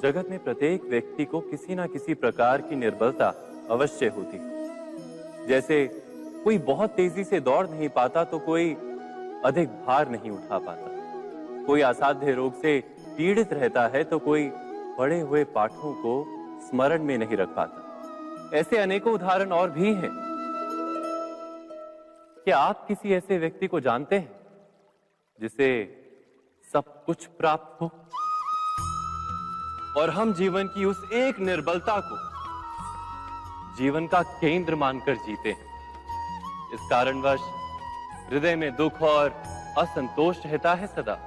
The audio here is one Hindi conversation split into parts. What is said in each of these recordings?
जगत में प्रत्येक व्यक्ति को किसी ना किसी प्रकार की निर्बलता अवश्य होती है। जैसे कोई बहुत तेजी से दौड़ नहीं पाता तो कोई अधिक भार नहीं उठा पाता, कोई असाध्य रोग से पीड़ित रहता है तो कोई पढ़े हुए पाठों को स्मरण में नहीं रख पाता। ऐसे अनेकों उदाहरण और भी हैं। क्या आप किसी ऐसे व्यक्ति को जानते हैं जिसे सब कुछ प्राप्त हो और हम जीवन की उस एक निर्बलता को जीवन का केंद्र मानकर जीते हैं? इस कारणवश हृदय में दुख और असंतोष रहता है सदा।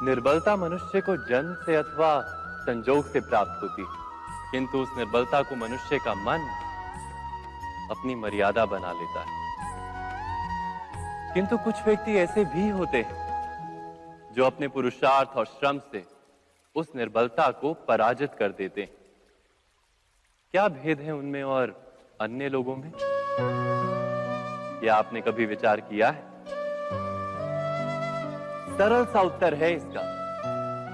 निर्बलता मनुष्य को जन्म से अथवा संजोग से प्राप्त होती है, किंतु उस निर्बलता को मनुष्य का मन अपनी मर्यादा बना लेता है। किंतु कुछ व्यक्ति ऐसे भी होते हैं जो अपने पुरुषार्थ और श्रम से उस निर्बलता को पराजित कर देते हैं। क्या भेद है उनमें और अन्य लोगों में? क्या आपने कभी विचार किया है? सरल सा उत्तर है इसका।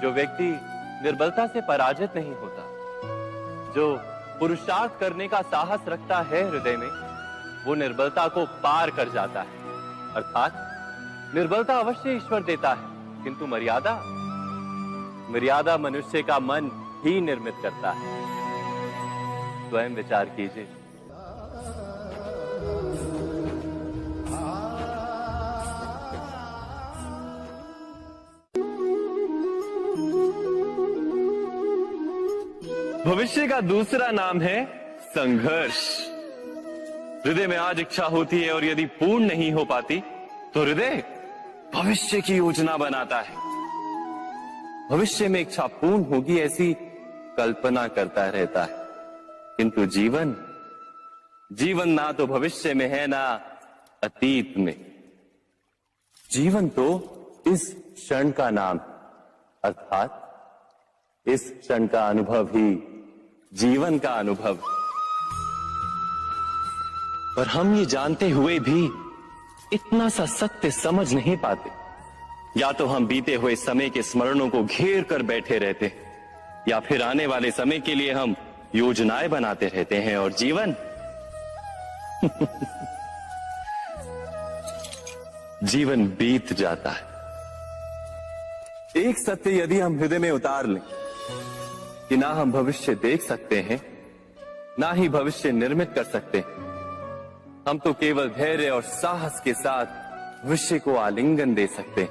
जो व्यक्ति निर्बलता से पराजित नहीं होता, जो पुरुषार्थ करने का साहस रखता है हृदय में, वो निर्बलता को पार कर जाता है। अर्थात निर्बलता अवश्य ईश्वर देता है, किंतु मर्यादा मनुष्य का मन ही निर्मित करता है। स्वयं विचार कीजिए। भविष्य का दूसरा नाम है संघर्ष। हृदय में आज इच्छा होती है और यदि पूर्ण नहीं हो पाती तो हृदय भविष्य की योजना बनाता है। भविष्य में इच्छा पूर्ण होगी ऐसी कल्पना करता रहता है, किंतु जीवन ना तो भविष्य में है ना अतीत में। जीवन तो इस क्षण का नाम, अर्थात इस क्षण का अनुभव ही जीवन का अनुभव। पर हम ये जानते हुए भी इतना सा सत्य समझ नहीं पाते। या तो हम बीते हुए समय के स्मरणों को घेर कर बैठे रहते हैं, या फिर आने वाले समय के लिए हम योजनाएं बनाते रहते हैं। और जीवन जीवन बीत जाता है। एक सत्य यदि हम हृदय में उतार लें कि ना हम भविष्य देख सकते हैं, ना ही भविष्य निर्मित कर सकते हैं, हम तो केवल धैर्य और साहस के साथ भविष्य को आलिंगन दे सकते हैं,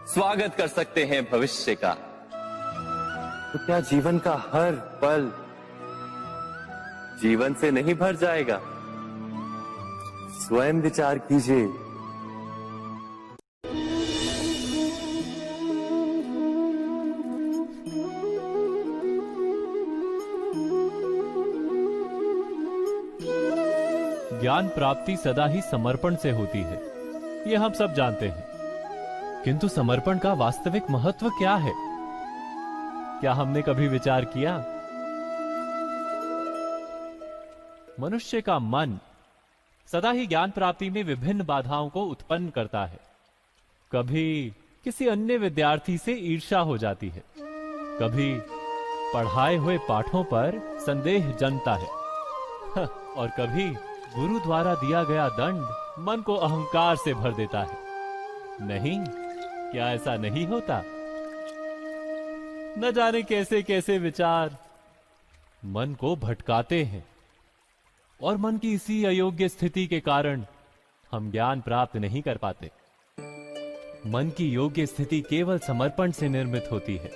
स्वागत कर सकते हैं भविष्य का। तो क्या जीवन का हर पल जीवन से नहीं भर जाएगा? स्वयं विचार कीजिए। ज्ञान प्राप्ति सदा ही समर्पण से होती है, ये हम सब जानते हैं। किंतु समर्पण का वास्तविक महत्व क्या है? क्या हमने कभी विचार किया? मनुष्य का मन सदा ही ज्ञान प्राप्ति में विभिन्न बाधाओं को उत्पन्न करता है। कभी किसी अन्य विद्यार्थी से ईर्ष्या हो जाती है, कभी पढ़ाए हुए पाठों पर संदेह जन्मता है, और कभी गुरु द्वारा दिया गया दंड मन को अहंकार से भर देता है। नहीं, क्या ऐसा नहीं होता? न जाने कैसे कैसे विचार मन को भटकाते हैं, और मन की इसी अयोग्य स्थिति के कारण हम ज्ञान प्राप्त नहीं कर पाते। मन की योग्य स्थिति केवल समर्पण से निर्मित होती है।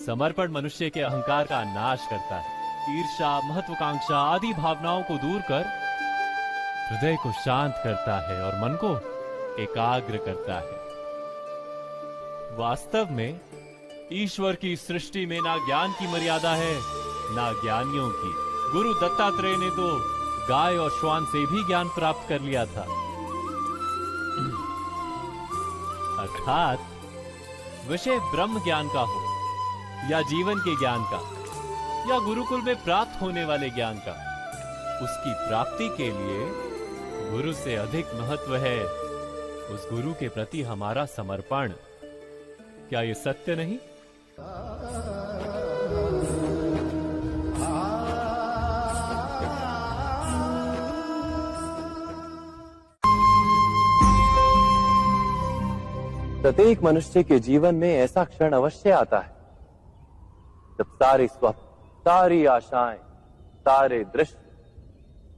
समर्पण मनुष्य के अहंकार का नाश करता है। ईर्ष्या, महत्वाकांक्षा आदि भावनाओं को दूर कर हृदय को शांत करता है और मन को एकाग्र करता है। वास्तव में ईश्वर की सृष्टि में ना ज्ञान की मर्यादा है, ना ज्ञानियों की। गुरु दत्तात्रेय ने तो गाय और श्वान से भी ज्ञान प्राप्त कर लिया था। अर्थात विषय ब्रह्म ज्ञान का हो, या जीवन के ज्ञान का, या गुरुकुल में प्राप्त होने वाले ज्ञान का, उसकी प्राप्ति के लिए गुरु से अधिक महत्व है उस गुरु के प्रति हमारा समर्पण। क्या ये सत्य नहीं? प्रत्येक मनुष्य के जीवन में ऐसा क्षण अवश्य आता है जब सारे स्वप्न, सारी आशाएं, सारे दृश्य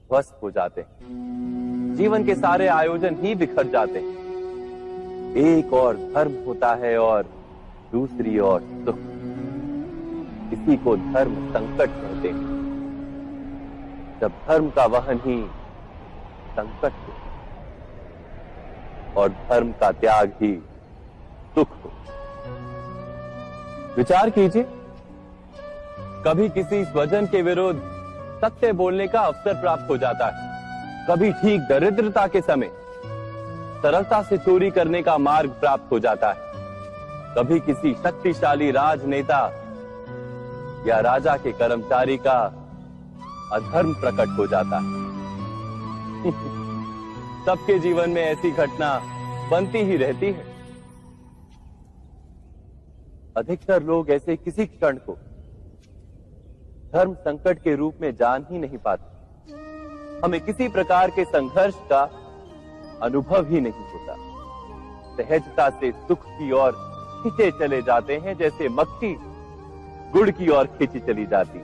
ध्वस्त हो जाते हैं। जीवन के सारे आयोजन ही बिखर जाते हैं। एक और धर्म होता है और दूसरी ओर सुख। इसी को धर्म संकट कहते हैं। जब धर्म का वहन ही संकट हो और धर्म का त्याग ही सुख हो। विचार कीजिए, कभी किसी स्वजन के विरुद्ध सत्य बोलने का अवसर प्राप्त हो जाता है, कभी ठीक दरिद्रता के समय सरलता से चोरी करने का मार्ग प्राप्त हो जाता है, कभी किसी शक्तिशाली राजनेता या राजा के कर्मचारी का अधर्म प्रकट हो जाता है। सबके जीवन में ऐसी घटना बनती ही रहती है। अधिकतर लोग ऐसे किसी क्षण को धर्म संकट के रूप में जान ही नहीं पाते। हमें किसी प्रकार के संघर्ष का अनुभव ही नहीं होता। सहजता से सुख की ओर खींचे चले जाते हैं, जैसे मक्खी गुड़ की ओर खींची चली जाती।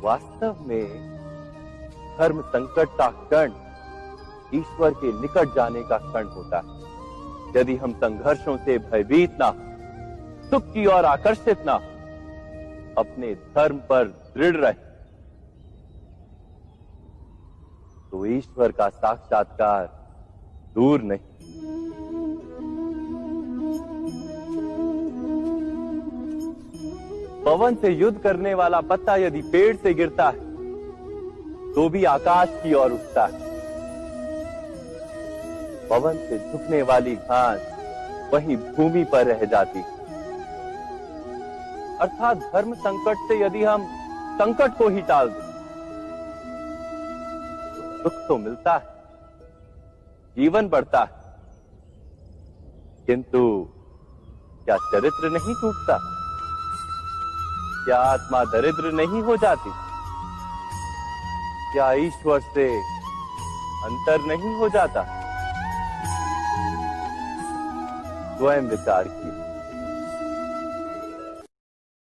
वास्तव में धर्म संकट का क्षण ईश्वर के निकट जाने का क्षण होता है। यदि हम संघर्षों से भयभीत ना हो, सुख की ओर आकर्षित ना हो, अपने धर्म पर दृढ़ रहे, तो ईश्वर का साक्षात्कार दूर नहीं। पवन से युद्ध करने वाला पत्ता यदि पेड़ से गिरता है तो भी आकाश की ओर उठता है। पवन से झुकने वाली घास वहीं भूमि पर रह जाती। अर्थात धर्म संकट से यदि हम संकट को ही टाल दें तो सुख तो मिलता है, जीवन बढ़ता है, किंतु क्या चरित्र नहीं टूटता? क्या आत्मा दरिद्र नहीं हो जाती? क्या ईश्वर से अंतर नहीं हो जाता? स्वयं विचार किए।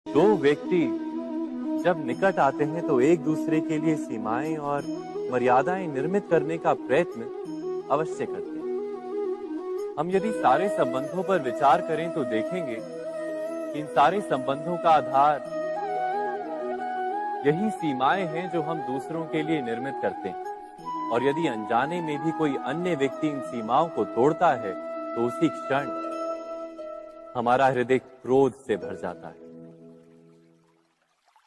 दो व्यक्ति जब निकट आते हैं तो एक दूसरे के लिए सीमाएं और मर्यादाएं निर्मित करने का प्रयत्न अवश्य करते हैं। हम यदि सारे संबंधों पर विचार करें तो देखेंगे कि इन सारे संबंधों का आधार यही सीमाएं हैं जो हम दूसरों के लिए निर्मित करते हैं। और यदि अनजाने में भी कोई अन्य व्यक्ति इन सीमाओं को तोड़ता है तो उसी क्षण हमारा हृदय क्रोध से भर जाता है।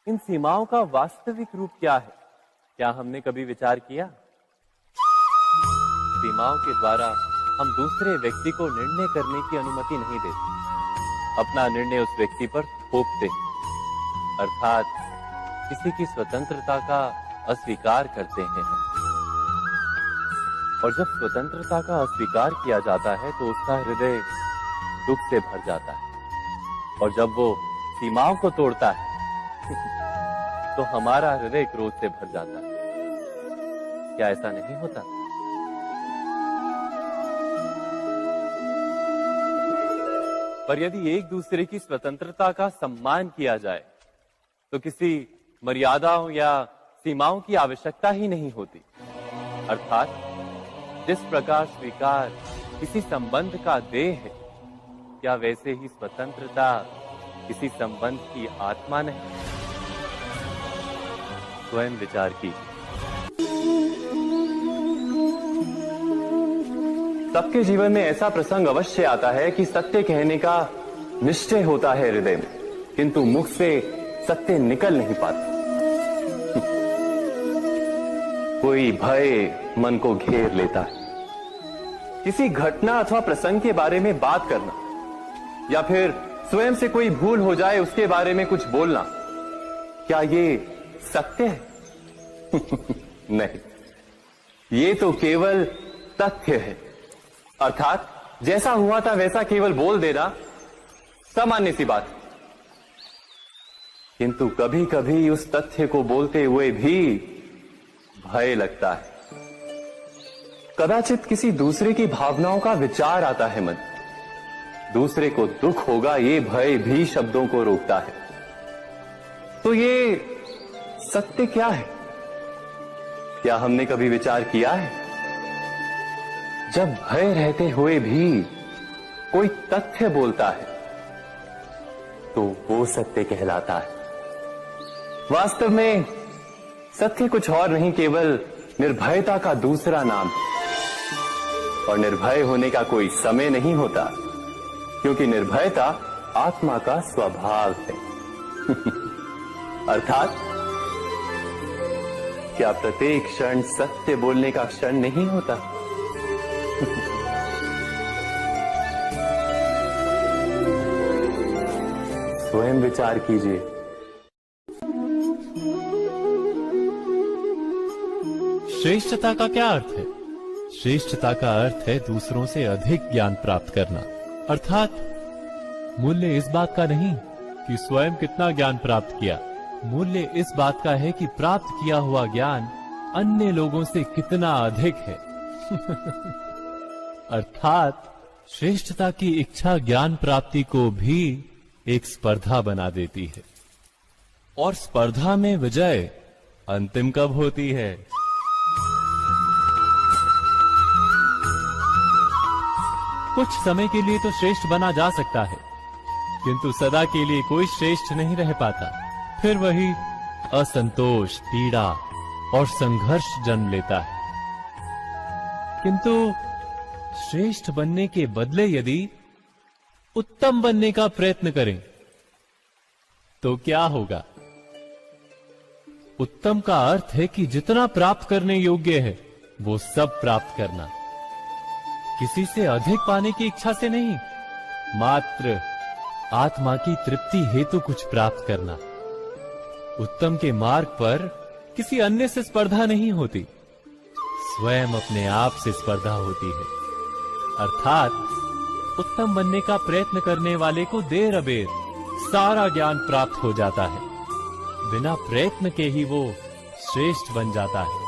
इन सीमाओं का वास्तविक रूप क्या है? क्या हमने कभी विचार किया? सीमाओं के द्वारा हम दूसरे व्यक्ति को निर्णय करने की अनुमति नहीं देते। अपना निर्णय उस व्यक्ति पर थोपते हैं, अर्थात किसी की स्वतंत्रता का अस्वीकार करते हैं हम। और जब स्वतंत्रता का अस्वीकार किया जाता है तो उसका हृदय दुख से भर जाता है। और जब वो सीमाओं को तोड़ता है तो हमारा हृदय क्रोध से भर जाता है। क्या ऐसा नहीं होता? पर यदि एक दूसरे की स्वतंत्रता का सम्मान किया जाए तो किसी मर्यादाओं या सीमाओं की आवश्यकता ही नहीं होती। अर्थात जिस प्रकार स्वीकार किसी संबंध का देह है, क्या वैसे ही स्वतंत्रता किसी संबंध की आत्मा नहीं? स्वयं विचार कीजिए। सबके जीवन में ऐसा प्रसंग अवश्य आता है कि सत्य कहने का निश्चय होता है हृदय में, किंतु मुख से सत्य निकल नहीं पाता। कोई भय मन को घेर लेता है। किसी घटना अथवा प्रसंग के बारे में बात करना या फिर स्वयं से कोई भूल हो जाए उसके बारे में कुछ बोलना, क्या ये सत्य है? नहीं, ये तो केवल तथ्य है। अर्थात जैसा हुआ था वैसा केवल बोल देना सामान्य सी बात। किंतु कभी कभी उस तथ्य को बोलते हुए भी भय लगता है। कदाचित किसी दूसरे की भावनाओं का विचार आता है मन। दूसरे को दुख होगा ये भय भी शब्दों को रोकता है। तो ये सत्य क्या है? क्या हमने कभी विचार किया है? जब भय रहते हुए भी कोई तथ्य बोलता है तो वो सत्य कहलाता है। वास्तव में सत्य कुछ और नहीं, केवल निर्भयता का दूसरा नाम है। और निर्भय होने का कोई समय नहीं होता, क्योंकि निर्भयता आत्मा का स्वभाव है। अर्थात क्या प्रत्येक क्षण सत्य बोलने का क्षण नहीं होता? स्वयं विचार कीजिए। श्रेष्ठता का क्या अर्थ है? श्रेष्ठता का अर्थ है दूसरों से अधिक ज्ञान प्राप्त करना। अर्थात मूल्य इस बात का नहीं कि स्वयं कितना ज्ञान प्राप्त किया, मूल्य इस बात का है कि प्राप्त किया हुआ ज्ञान अन्य लोगों से कितना अधिक है। अर्थात श्रेष्ठता की इच्छा ज्ञान प्राप्ति को भी एक स्पर्धा बना देती है। और स्पर्धा में विजय अंतिम कब होती है? कुछ समय के लिए तो श्रेष्ठ बना जा सकता है, किंतु सदा के लिए कोई श्रेष्ठ नहीं रह पाता। फिर वही असंतोष, पीड़ा और संघर्ष जन्म लेता है। किंतु श्रेष्ठ बनने के बदले यदि उत्तम बनने का प्रयत्न करें तो क्या होगा? उत्तम का अर्थ है कि जितना प्राप्त करने योग्य है वो सब प्राप्त करना, किसी से अधिक पाने की इच्छा से नहीं, मात्र आत्मा की तृप्ति हेतु कुछ प्राप्त करना। उत्तम के मार्ग पर किसी अन्य से स्पर्धा नहीं होती, स्वयं अपने आप से स्पर्धा होती है। अर्थात उत्तम बनने का प्रयत्न करने वाले को देर अबेर सारा ज्ञान प्राप्त हो जाता है, बिना प्रयत्न के ही वो श्रेष्ठ बन जाता है।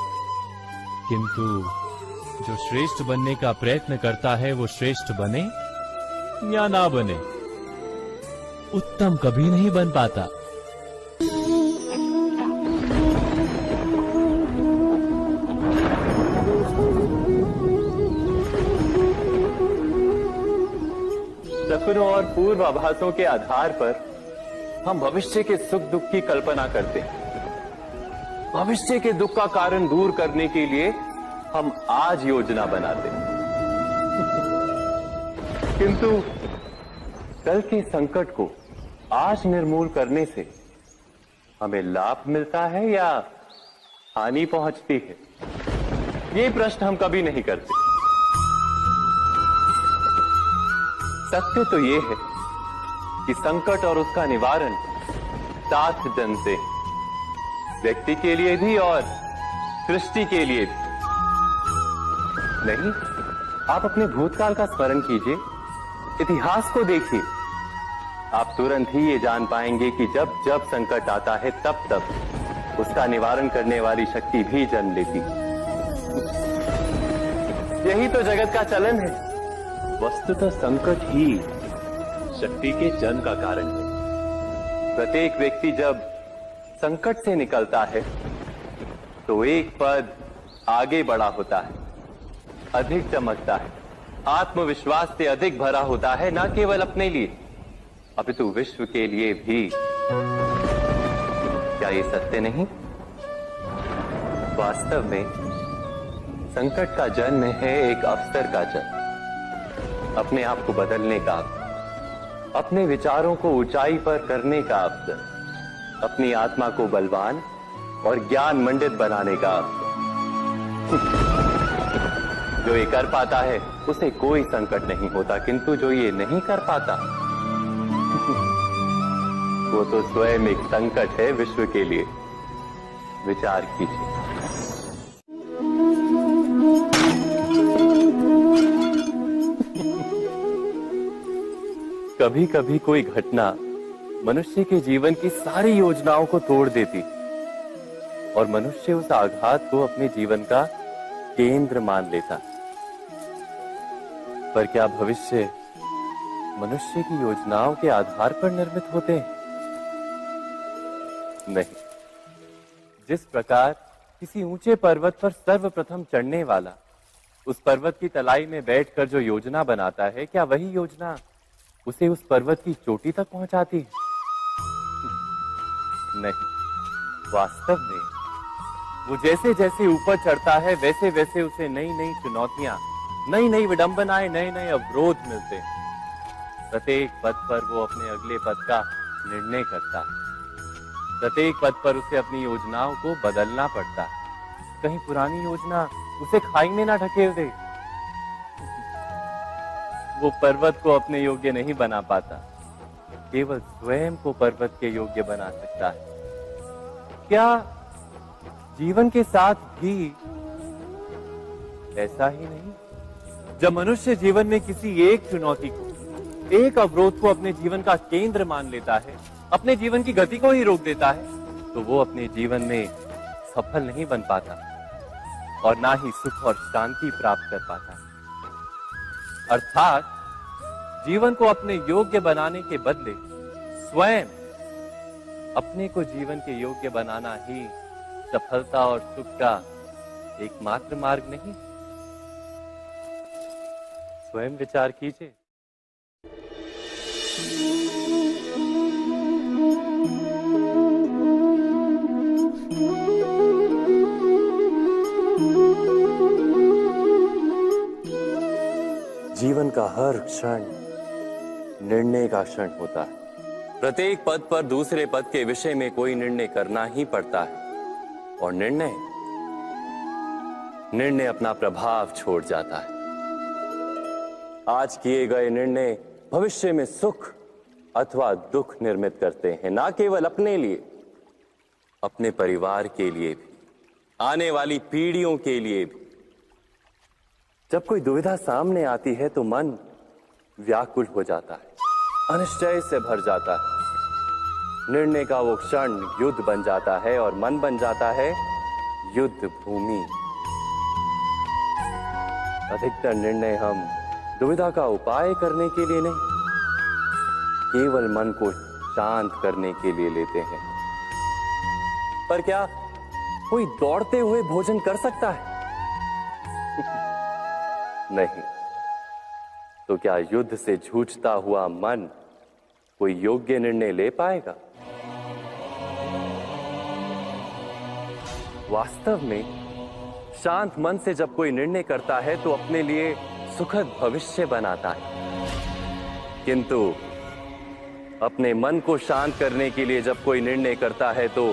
किंतु जो श्रेष्ठ बनने का प्रयत्न करता है वो श्रेष्ठ बने या ना बने, उत्तम कभी नहीं बन पाता। सपनों और पूर्वाभासों के आधार पर हम भविष्य के सुख दुख की कल्पना करते हैं। भविष्य के दुख का कारण दूर करने के लिए हम आज योजना बनाते हैं। किंतु कल के संकट को आज निर्मूल करने से हमें लाभ मिलता है या हानि पहुंचती है? ये प्रश्न हम कभी नहीं करते। सत्य तो ये है कि संकट और उसका निवारण सात जन से, व्यक्ति के लिए भी और सृष्टि के लिए भी। नहीं, आप अपने भूतकाल का स्मरण कीजिए, इतिहास को देखिए, आप तुरंत ही ये जान पाएंगे कि जब जब संकट आता है तब तब उसका निवारण करने वाली शक्ति भी जन्म लेती है। यही तो जगत का चलन है। वस्तुतः संकट ही शक्ति के जन्म का कारण है। प्रत्येक व्यक्ति जब संकट से निकलता है तो एक पद आगे बढ़ा होता है, अधिक चमकता है, आत्मविश्वास से अधिक भरा होता है, न केवल अपने लिए अपितु विश्व के लिए भी। क्या ये सत्य नहीं? वास्तव में संकट का जन्म है एक अवसर का जन्म, अपने आप को बदलने का, अपने विचारों को ऊंचाई पर करने का अवसर, अपनी आत्मा को बलवान और ज्ञान मंडित बनाने का अवसर। जो ये कर पाता है उसे कोई संकट नहीं होता, किंतु जो ये नहीं कर पाता वो तो स्वयं एक संकट है विश्व के लिए। विचार कीजिए। कभी कभी कोई घटना मनुष्य के जीवन की सारी योजनाओं को तोड़ देती और मनुष्य उस आघात को अपने जीवन का केंद्र मान लेता। पर क्या भविष्य मनुष्य की योजनाओं के आधार पर निर्मित होते हैं? नहीं। जिस प्रकार किसी ऊंचे पर्वत पर सर्वप्रथम चढ़ने वाला उस पर्वत की तलाई में बैठकर जो योजना बनाता है, क्या वही योजना उसे उस पर्वत की चोटी तक पहुंचाती है? नहीं। वास्तव में वो जैसे जैसे ऊपर चढ़ता है वैसे वैसे उसे नई नई चुनौतियां, नई नई विडंबनाएं, नए नए अवरोध मिलते हैं। प्रत्येक पद पर वो अपने अगले पद का निर्णय करता है। प्रत्येक पद पर उसे अपनी योजनाओं को बदलना पड़ता है। कहीं पुरानी योजना उसे खाई में ना ढकेल दे। वो पर्वत को अपने योग्य नहीं बना पाता, केवल स्वयं को पर्वत के योग्य बना सकता है। क्या जीवन के साथ भी ऐसा ही नहीं? जब मनुष्य जीवन में किसी एक चुनौती को, एक अवरोध को अपने जीवन का केंद्र मान लेता है, अपने जीवन की गति को ही रोक देता है, तो वो अपने जीवन में सफल नहीं बन पाता और ना ही सुख और शांति प्राप्त कर पाता। अर्थात जीवन को अपने योग्य बनाने के बदले स्वयं अपने को जीवन के योग्य बनाना ही सफलता और सुख का एकमात्र मार्ग नहीं। स्वयं विचार कीजिए। जीवन का हर क्षण निर्णय का क्षण होता है। प्रत्येक पद पर दूसरे पद के विषय में कोई निर्णय करना ही पड़ता है और निर्णय अपना प्रभाव छोड़ जाता है। आज किए गए निर्णय भविष्य में सुख अथवा दुख निर्मित करते हैं, ना केवल अपने लिए, अपने परिवार के लिए भी, आने वाली पीढ़ियों के लिए भी। जब कोई दुविधा सामने आती है तो मन व्याकुल हो जाता है, अनिश्चय से भर जाता है। निर्णय का वो क्षण युद्ध बन जाता है और मन बन जाता है युद्ध भूमि। अधिकतर निर्णय हम दुविधा का उपाय करने के लिए नहीं, केवल मन को शांत करने के लिए लेते हैं। पर क्या कोई दौड़ते हुए भोजन कर सकता है? नहीं। तो क्या युद्ध से जूझता हुआ मन कोई योग्य निर्णय ले पाएगा? वास्तव में शांत मन से जब कोई निर्णय करता है तो अपने लिए सुखद भविष्य बनाता है। किंतु अपने मन को शांत करने के लिए जब कोई निर्णय करता है तो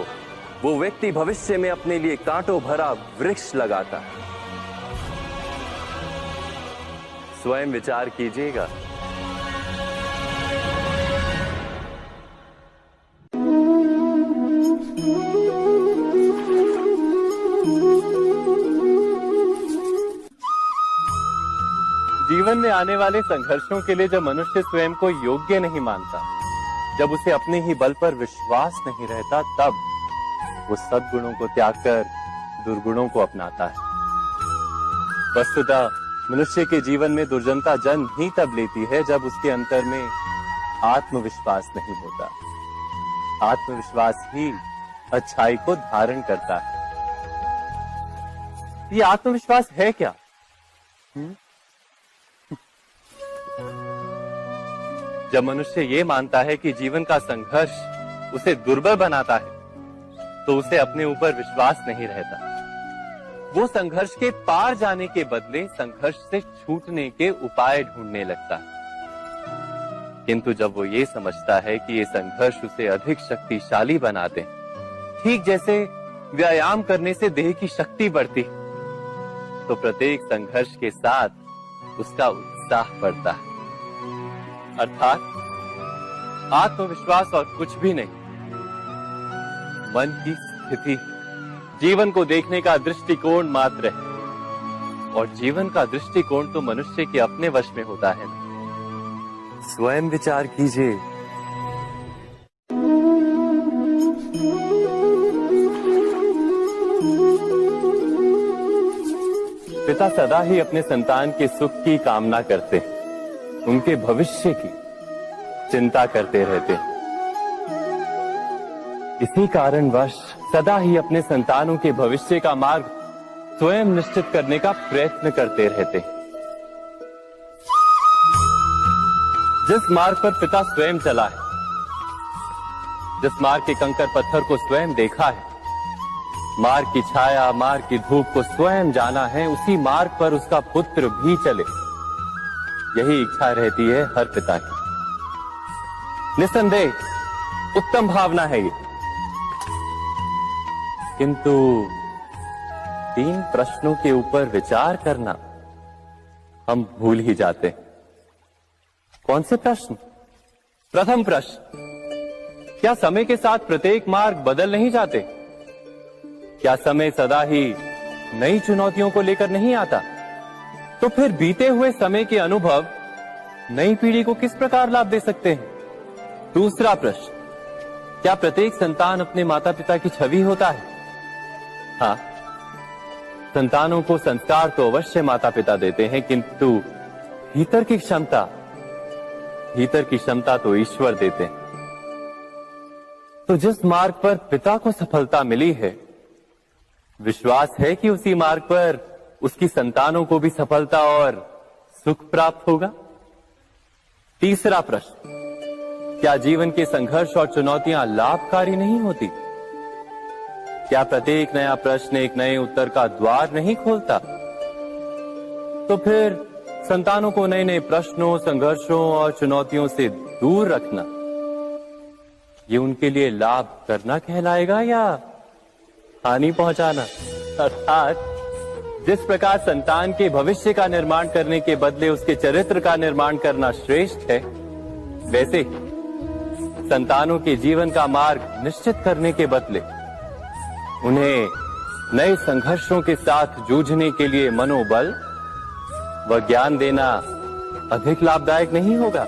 वो व्यक्ति भविष्य में अपने लिए कांटों भरा वृक्ष लगाता है। स्वयं विचार कीजिएगा। जीवन में आने वाले संघर्षों के लिए जब मनुष्य स्वयं को योग्य नहीं मानता, जब उसे अपने ही बल पर विश्वास नहीं रहता, तब वो सद्गुणों को त्याग कर दुर्गुणों को अपनाता है। वस्तुतः मनुष्य के जीवन में दुर्जनता जन्म ही तब लेती है जब उसके अंतर में आत्मविश्वास नहीं होता। आत्मविश्वास ही अच्छाई को धारण करता है। ये आत्मविश्वास है क्या? जब मनुष्य ये मानता है कि जीवन का संघर्ष उसे दुर्बल बनाता है, तो उसे अपने ऊपर विश्वास नहीं रहता। वो संघर्ष के पार जाने के बदले संघर्ष से छूटने के उपाय ढूंढने लगता है। किंतु जब वो ये समझता है कि ये संघर्ष उसे अधिक शक्तिशाली बनाते हैं, ठीक जैसे व्यायाम करने से देह की शक्ति बढ़ती, तो प्रत्येक संघर्ष के साथ उसका उत्साह बढ़ता है। अर्थात आत्मविश्वास और कुछ भी नहीं, मन की स्थिति, जीवन को देखने का दृष्टिकोण मात्र है। और जीवन का दृष्टिकोण तो मनुष्य के अपने वश में होता है। स्वयं विचार कीजिए। पिता सदा ही अपने संतान के सुख की कामना करते हैं। उनके भविष्य की चिंता करते रहते हैं। इसी कारणवश सदा ही अपने संतानों के भविष्य का मार्ग स्वयं निश्चित करने का प्रयत्न करते रहते हैं। जिस मार्ग पर पिता स्वयं चला है, जिस मार्ग के कंकर पत्थर को स्वयं देखा है, मार्ग की छाया, मार्ग की धूप को स्वयं जाना है, उसी मार्ग पर उसका पुत्र भी चले, यही इच्छा रहती है हर पिता की। निस्संदेह उत्तम भावना है ये, किंतु 3 प्रश्नों के ऊपर विचार करना हम भूल ही जाते हैं। कौन से प्रश्न? प्रथम प्रश्न, क्या समय के साथ प्रत्येक मार्ग बदल नहीं जाते? क्या समय सदा ही नई चुनौतियों को लेकर नहीं आता? तो फिर बीते हुए समय के अनुभव नई पीढ़ी को किस प्रकार लाभ दे सकते हैं? दूसरा प्रश्न, क्या प्रत्येक संतान अपने माता पिता की छवि होता है? हाँ, संतानों को संस्कार तो अवश्य माता पिता देते हैं, किंतु भीतर की क्षमता तो ईश्वर देते हैं। तो जिस मार्ग पर पिता को सफलता मिली है, विश्वास है कि उसी मार्ग पर उसकी संतानों को भी सफलता और सुख प्राप्त होगा। तीसरा प्रश्न, क्या जीवन के संघर्ष और चुनौतियां लाभकारी नहीं होती? क्या प्रत्येक नया प्रश्न एक नए उत्तर का द्वार नहीं खोलता? तो फिर संतानों को नए नए प्रश्नों, संघर्षों और चुनौतियों से दूर रखना, ये उनके लिए लाभ करना कहलाएगा या हानि पहुंचाना? अर्थात जिस प्रकार संतान के भविष्य का निर्माण करने के बदले उसके चरित्र का निर्माण करना श्रेष्ठ है, वैसे ही संतानों के जीवन का मार्ग निश्चित करने के बदले उन्हें नए संघर्षों के साथ जूझने के लिए मनोबल व ज्ञान देना अधिक लाभदायक नहीं होगा?